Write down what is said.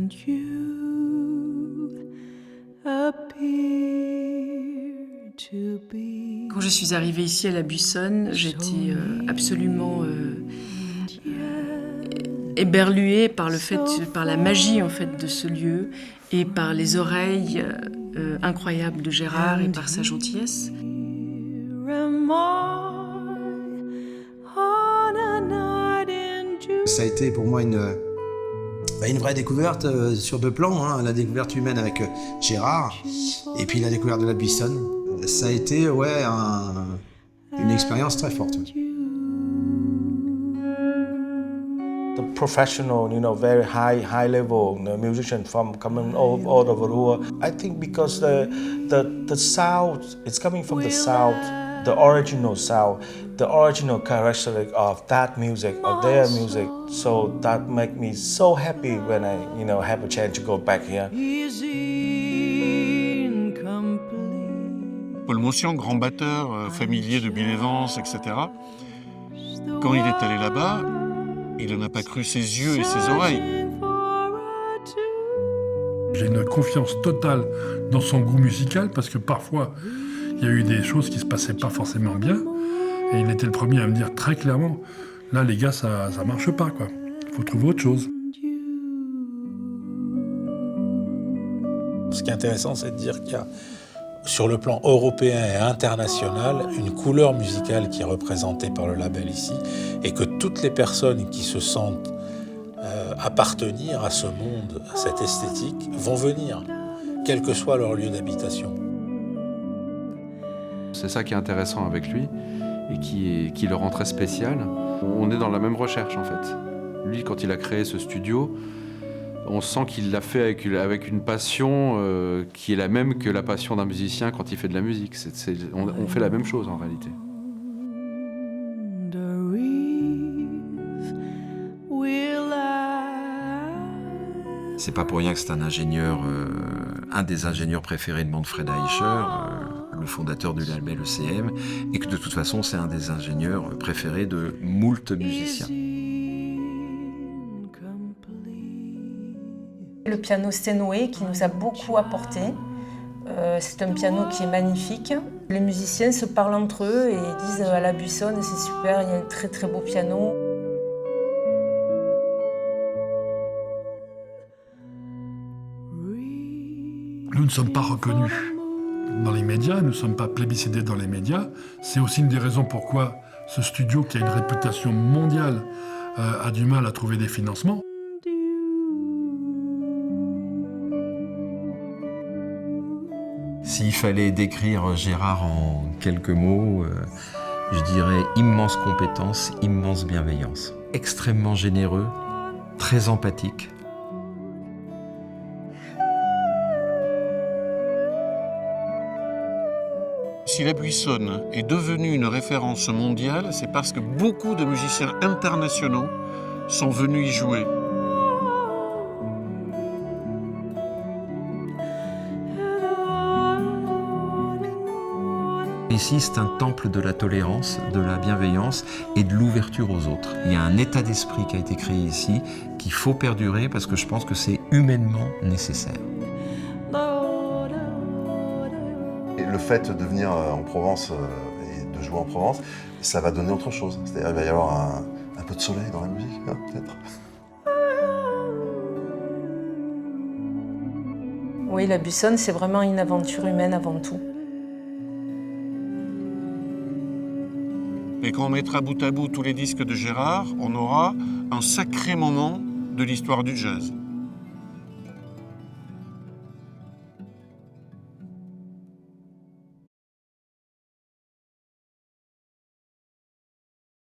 and you appear to be. Quand je suis arrivée ici à la Buissonne, j'étais absolument éberluée par par la magie en fait de ce lieu et par les oreilles incroyables de Gérard et par sa gentillesse. Ça a été pour moi une vraie découverte sur deux plans, hein. La découverte humaine avec Gérard et puis la découverte de la Buissonne. Ça a été une expérience très forte. The professional, very high level musician from coming all over the world. I think because the sound, it's coming from the south, the original sound, the original characteristic of that music, of their music. So that make me so happy when I, have a chance to go back here. Paul Mossian, grand batteur, familier de Bill Evans, etc. Quand il est allé là-bas, il n'en a pas cru ses yeux et ses oreilles. J'ai une confiance totale dans son goût musical parce que parfois, il y a eu des choses qui ne se passaient pas forcément bien. Et il était le premier à me dire très clairement, là les gars, ça marche pas, quoi. Il faut trouver autre chose. Ce qui est intéressant, c'est de dire qu'il y a, sur le plan européen et international, une couleur musicale qui est représentée par le label ici, et que toutes les personnes qui se sentent appartenir à ce monde, à cette esthétique, vont venir, quel que soit leur lieu d'habitation. C'est ça qui est intéressant avec lui et qui le rend très spécial. On est dans la même recherche en fait. Lui, quand il a créé ce studio, on sent qu'il l'a fait avec une passion qui est la même que la passion d'un musicien quand il fait de la musique. On fait la même chose en réalité. C'est pas pour rien que c'est un ingénieur, un des ingénieurs préférés de Manfred Eicher, le fondateur du label ECM, et que de toute façon c'est un des ingénieurs préférés de moult musiciens. Le piano Steinway qui nous a beaucoup apporté. C'est un piano qui est magnifique. Les musiciens se parlent entre eux et disent à la Buissonne, c'est super, il y a un très très beau piano. Nous ne sommes pas reconnus dans les médias, nous ne sommes pas plébiscités dans les médias. C'est aussi une des raisons pourquoi ce studio, qui a une réputation mondiale, a du mal à trouver des financements. S'il fallait décrire Gérard en quelques mots, je dirais immense compétence, immense bienveillance. Extrêmement généreux, très empathique. Si la Buissonne est devenue une référence mondiale, c'est parce que beaucoup de musiciens internationaux sont venus y jouer. Ici, c'est un temple de la tolérance, de la bienveillance et de l'ouverture aux autres. Il y a un état d'esprit qui a été créé ici, qu'il faut perdurer parce que je pense que c'est humainement nécessaire. Le fait de venir en Provence et de jouer en Provence, ça va donner autre chose. C'est-à-dire qu'il va y avoir un peu de soleil dans la musique, hein, peut-être. Oui, la Buissonne, c'est vraiment une aventure humaine avant tout. Et quand on mettra bout à bout tous les disques de Gérard, on aura un sacré moment de l'histoire du jazz.